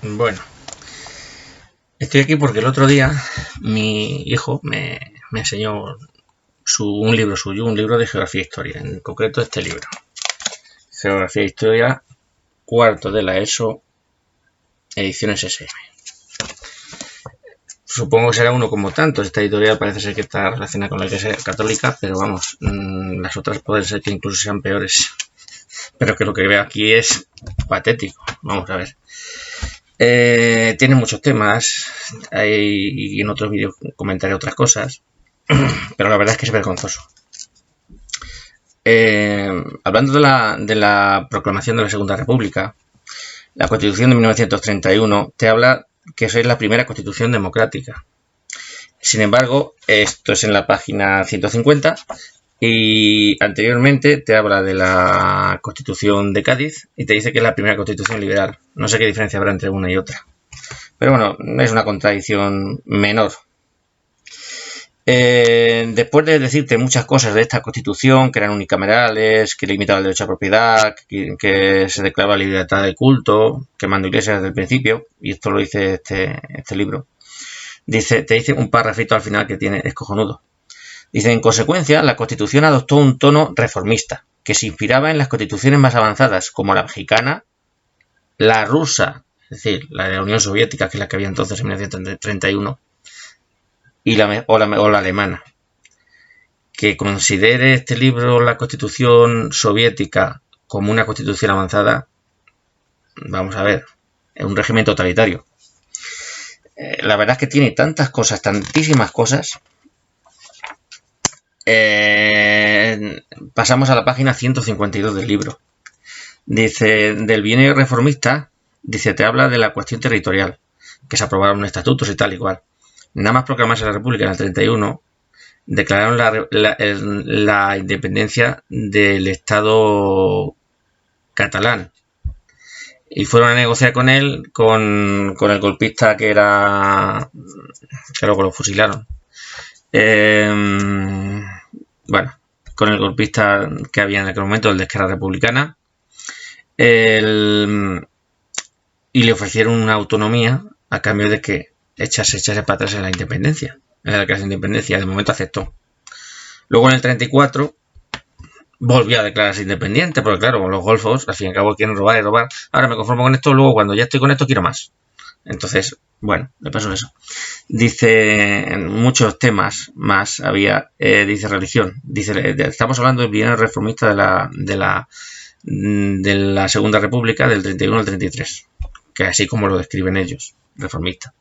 Bueno, estoy aquí porque el otro día mi hijo me enseñó un libro suyo, un libro de geografía e historia, en concreto este libro. Geografía e historia, cuarto de la ESO, ediciones SM. Supongo que será uno como tantos. Esta editorial parece ser que está relacionada con la Iglesia Católica, pero vamos, las otras pueden ser que incluso sean peores. Pero que lo que veo aquí es patético. Vamos a ver. Tiene muchos temas y en otros vídeos comentaré otras cosas, pero la verdad es que es vergonzoso. Hablando de la proclamación de la Segunda República, la Constitución de 1931 te habla que es la primera Constitución democrática. Sin embargo, esto es en la página 150 y anteriormente te habla de la Constitución de Cádiz y te dice que es la primera Constitución liberal. No sé qué diferencia habrá entre una y otra. Pero bueno, es una contradicción menor. Después de decirte muchas cosas de esta Constitución, que eran unicamerales, que limitaba el derecho a propiedad, que se declaraba la libertad de culto, quemando iglesias desde el principio, y esto lo dice este libro, te dice un parrafito al final que es cojonudo. Dice, en consecuencia, la Constitución adoptó un tono reformista, que se inspiraba en las constituciones más avanzadas, como la mexicana, la rusa, es decir, la de la Unión Soviética, que es la que había entonces en 1931, o la alemana. Que considere este libro la Constitución soviética como una constitución avanzada, vamos a ver, es un régimen totalitario. La verdad es que tiene tantas cosas, tantísimas cosas. Pasamos a la página 152 del libro. Dice, del bienio reformista, dice, te habla de la cuestión territorial, que se aprobaron estatutos y tal y cual. Nada más proclamarse la República en el 31, declararon la independencia del Estado catalán y fueron a negociar con él, con el golpista que luego lo fusilaron. Bueno, con el golpista que había en aquel momento, el de Esquerra Republicana, y le ofrecieron una autonomía a cambio de que echase para atrás en la independencia. En la declaración de independencia, de momento aceptó. Luego en el 34 volvió a declararse independiente, porque claro, con los golfos, al fin y al cabo quieren robar y robar. Ahora me conformo con esto, luego cuando ya estoy con esto quiero más. Entonces, bueno, le pasó eso. Dice, en muchos temas más había, dice religión. Dice, estamos hablando del bienio reformista de la Segunda República, del 31 al 33, que así como lo describen ellos, reformista.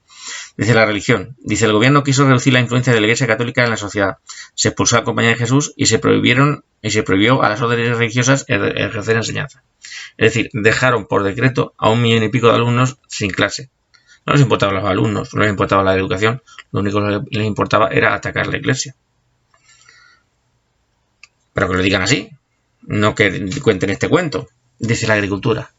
Dice la religión. Dice, el gobierno quiso reducir la influencia de la Iglesia Católica en la sociedad. Se expulsó a la Compañía de Jesús y se prohibió a las órdenes religiosas ejercer enseñanza. Es decir, dejaron por decreto a 1,5 millones de alumnos sin clase. No les importaban los alumnos, no les importaba la educación, lo único que les importaba era atacar la Iglesia. Pero que lo digan así, no que cuenten este cuento. Dice la agricultura.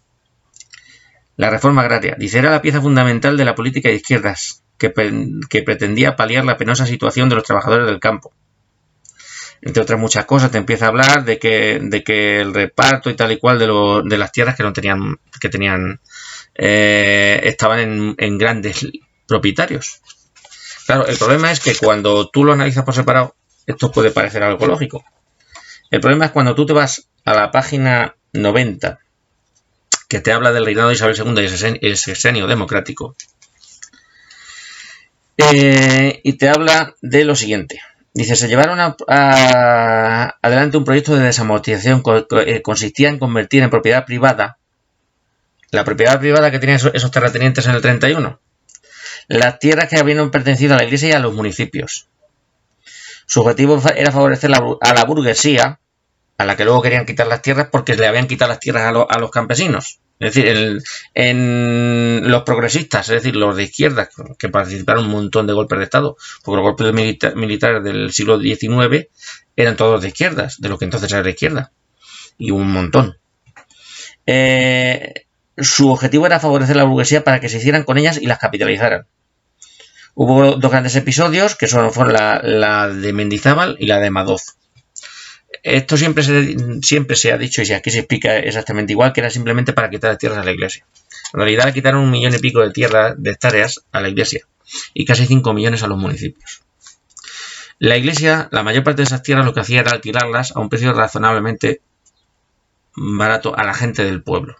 La reforma agraria. Dice, era la pieza fundamental de la política de izquierdas, que pretendía paliar la penosa situación de los trabajadores del campo. Entre otras muchas cosas, te empieza a hablar de que el reparto y tal y cual de las tierras estaban en grandes propietarios. Claro, el problema es que cuando tú lo analizas por separado, esto puede parecer algo lógico. El problema es cuando tú te vas a la página 90, que te habla del reinado de Isabel II y el sexenio democrático, y te habla de lo siguiente. Dice, se llevaron adelante un proyecto de desamortización que consistía en convertir en propiedad privada, la propiedad privada que tenían esos terratenientes en el 31, las tierras que habían pertenecido a la Iglesia y a los municipios. Su objetivo era favorecer a la burguesía, a la que luego querían quitar las tierras porque le habían quitado las tierras a los campesinos. Es decir, en los progresistas, es decir, los de izquierda, que participaron un montón de golpes de Estado, porque los golpes militares del siglo XIX eran todos de izquierdas, de lo que entonces era de izquierda, y un montón. Su objetivo era favorecer a la burguesía para que se hicieran con ellas y las capitalizaran. Hubo dos grandes episodios, que fueron la de Mendizábal y la de Madoz. Esto siempre se ha dicho, y aquí se explica exactamente igual, que era simplemente para quitar tierras a la iglesia. En realidad le quitaron 1,5 millones de tierras, de hectáreas a la iglesia y casi 5 millones a los municipios. La iglesia, la mayor parte de esas tierras lo que hacía era alquilarlas a un precio razonablemente barato a la gente del pueblo.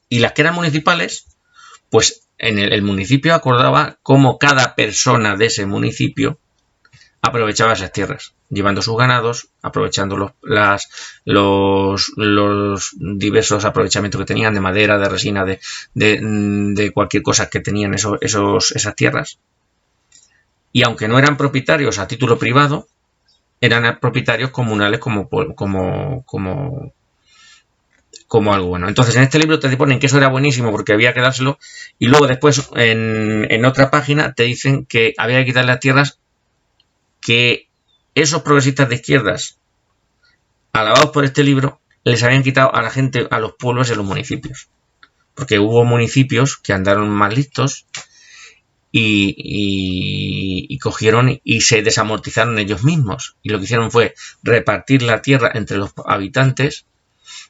Y las que eran municipales, pues en el municipio acordaba cómo cada persona de ese municipio aprovechaba esas tierras, llevando sus ganados, aprovechando los diversos aprovechamientos que tenían de madera, de resina, de cualquier cosa que tenían esas tierras. Y aunque no eran propietarios a título privado, eran propietarios comunales como algo bueno. Entonces en este libro te ponen que eso era buenísimo porque había que dárselo, y luego después en otra página te dicen que había que quitar las tierras que esos progresistas de izquierdas, alabados por este libro, les habían quitado a la gente, a los pueblos y a los municipios. Porque hubo municipios que andaron más listos y cogieron y se desamortizaron ellos mismos. Y lo que hicieron fue repartir la tierra entre los habitantes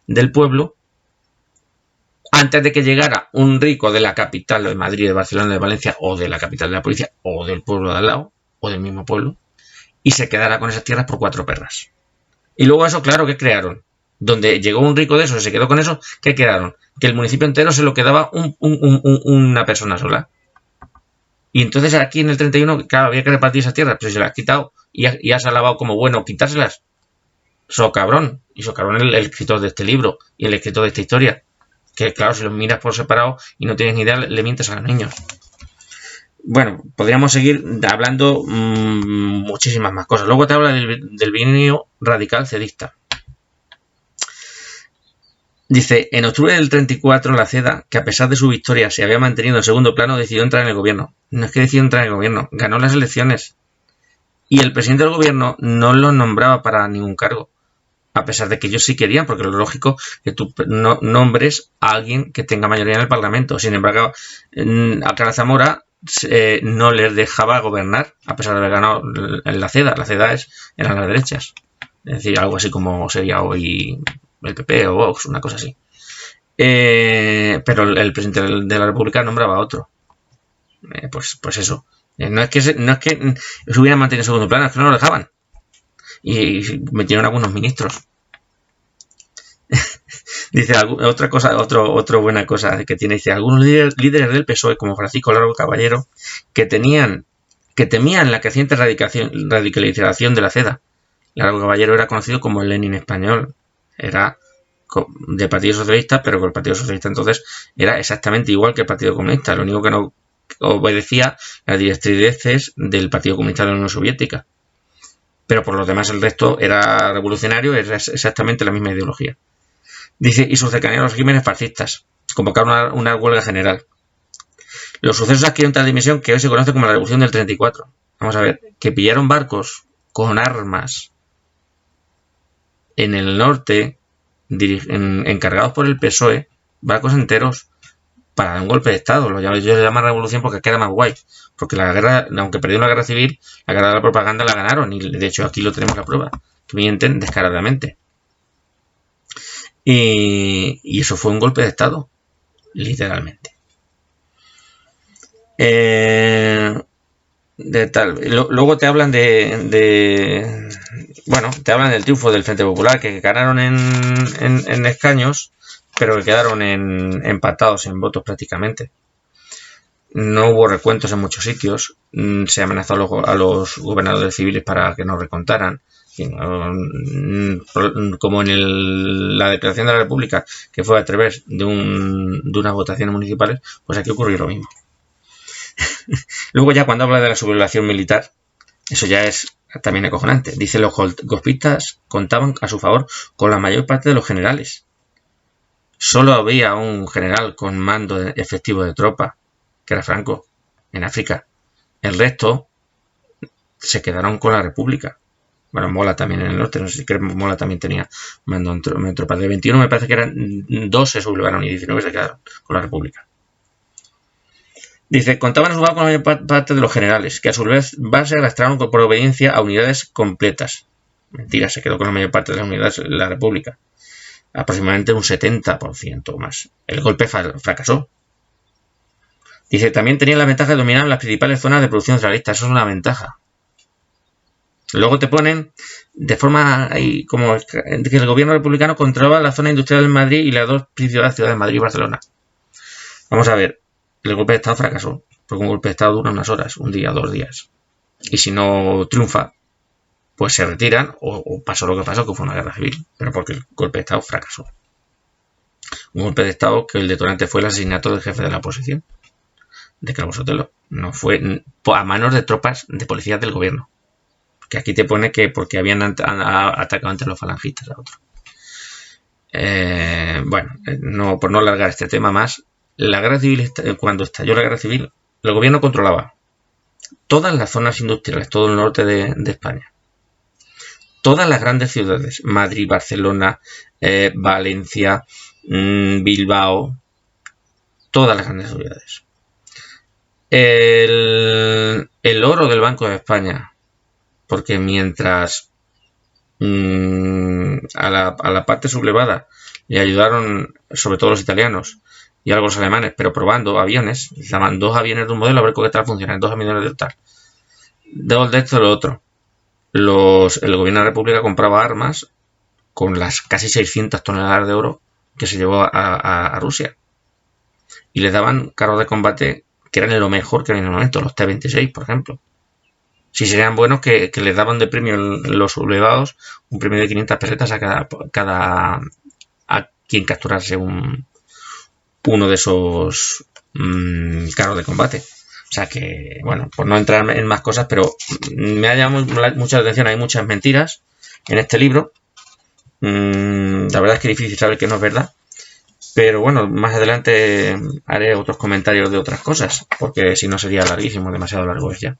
del pueblo antes de que llegara un rico de la capital, de Madrid, de Barcelona, de Valencia, o de la capital de la provincia, o del pueblo de al lado, o del mismo pueblo, y se quedara con esas tierras por 4 perras. Y luego eso, claro, ¿qué crearon? Donde llegó un rico de esos y se quedó con eso, ¿qué crearon? Que el municipio entero se lo quedaba una persona sola. Y entonces aquí en el 31, claro, había que repartir esas tierras, pero se las has quitado y has alabado como bueno quitárselas. Cabrón. Y cabrón el escritor de este libro y el escritor de esta historia. Que claro, si los miras por separado y no tienes ni idea, le mientes a los niños. Bueno, podríamos seguir hablando muchísimas más cosas. Luego te habla del bienio radical cedista. Dice, en octubre del 34 la CEDA, que a pesar de su victoria se había mantenido en segundo plano, decidió entrar en el gobierno. No es que decidió entrar en el gobierno, ganó las elecciones. Y el presidente del gobierno no lo nombraba para ningún cargo. A pesar de que ellos sí querían, porque lo lógico es que tú no nombres a alguien que tenga mayoría en el Parlamento. Sin embargo, Alcalá Zamora no les dejaba gobernar, a pesar de haber ganado en la CEDA. La CEDA eran las derechas. Es decir, algo así como sería hoy el PP o Vox, una cosa así. Pero el presidente de la República nombraba a otro. Pues eso. No es que se hubieran mantenido en segundo plano, es que no lo dejaban. Y metieron algunos ministros. Dice otra buena cosa que tiene, dice, algunos líderes del PSOE, como Francisco Largo Caballero, que temían la creciente radicalización de la CEDA. Largo Caballero era conocido como el Lenin español, era del Partido Socialista, pero que el Partido Socialista entonces era exactamente igual que el Partido Comunista, lo único que no obedecía las directrices del Partido Comunista de la Unión Soviética. Pero por lo demás el resto era revolucionario, era exactamente la misma ideología. Dice, y su cercanía a los regímenes fascistas. Convocaron una huelga general. Los sucesos adquirieron tal dimensión que hoy se conoce como la Revolución del 34. Vamos a ver, que pillaron barcos con armas en el norte, encargados por el PSOE, barcos enteros, para dar un golpe de Estado. Ellos le llaman revolución porque queda más guay. Porque la guerra, aunque perdieron la guerra civil, la guerra de la propaganda la ganaron. Y de hecho aquí lo tenemos la prueba. Que mienten descaradamente. Y eso fue un golpe de Estado. Literalmente. Luego te hablan te hablan del triunfo del Frente Popular, que ganaron en escaños, pero que quedaron empatados en votos prácticamente. No hubo recuentos en muchos sitios. Se amenazó a los gobernadores civiles para que no recontaran. Como en la Declaración de la República, que fue a través de unas votaciones municipales, pues aquí ocurrió lo mismo. Luego ya cuando habla de la sublevación militar, eso ya es también acojonante. Dice, los golpistas contaban a su favor con la mayor parte de los generales. Solo había un general con mando efectivo de tropa, que era Franco, en África. El resto se quedaron con la República. Bueno, Mola también en el norte, no sé si Mola también tenía mando en tropas. De 21 me parece que eran 2 se sublevaron y 19 se quedaron con la República. Dice, contaban a su favor con la mayor parte de los generales, que a su vez se arrastraron por obediencia a unidades completas. Mentira, se quedó con la mayor parte de las unidades de la República. Aproximadamente un 70% más. El golpe fracasó. Dice, también tenían la ventaja de dominar las principales zonas de producción centralista. Eso es una ventaja. Luego te ponen de forma ahí como que el gobierno republicano controlaba la zona industrial de Madrid y las dos principales ciudades, Madrid y Barcelona. Vamos a ver, el golpe de Estado fracasó, porque un golpe de Estado dura unas horas, un día, 2 días. Y si no triunfa, pues se retiran o pasó lo que pasó, que fue una guerra civil, pero porque el golpe de Estado fracasó. Un golpe de Estado que el detonante fue el asesinato del jefe de la oposición, de Calvo Sotelo. No fue a manos de tropas de policías del gobierno. Que aquí te pone que porque habían atacado entre los falangistas a otro. Bueno, por no alargar este tema más, la guerra civil, cuando estalló la guerra civil, el gobierno controlaba todas las zonas industriales, todo el norte de España. Todas las grandes ciudades, Madrid, Barcelona, Valencia, Bilbao, todas las grandes ciudades. El oro del Banco de España, porque mientras a la parte sublevada le ayudaron sobre todo los italianos y algo los alemanes, pero probando aviones, llaman 2 aviones de un modelo a ver qué tal funcionan, 2 aviones de tal. De esto lo otro. El gobierno de la República compraba armas con las casi 600 toneladas de oro que se llevó a Rusia. Y les daban carros de combate que eran lo mejor que había en el momento, los T-26, por ejemplo. Si serían buenos, que les daban de premio los sublevados un premio de 500 pesetas a quien capturase uno de esos carros de combate. O sea que, bueno, por no entrar en más cosas, pero me ha llamado mucha atención, hay muchas mentiras en este libro. La verdad es que es difícil saber que no es verdad. Pero bueno, más adelante haré otros comentarios de otras cosas, porque si no sería larguísimo, demasiado largo es ya.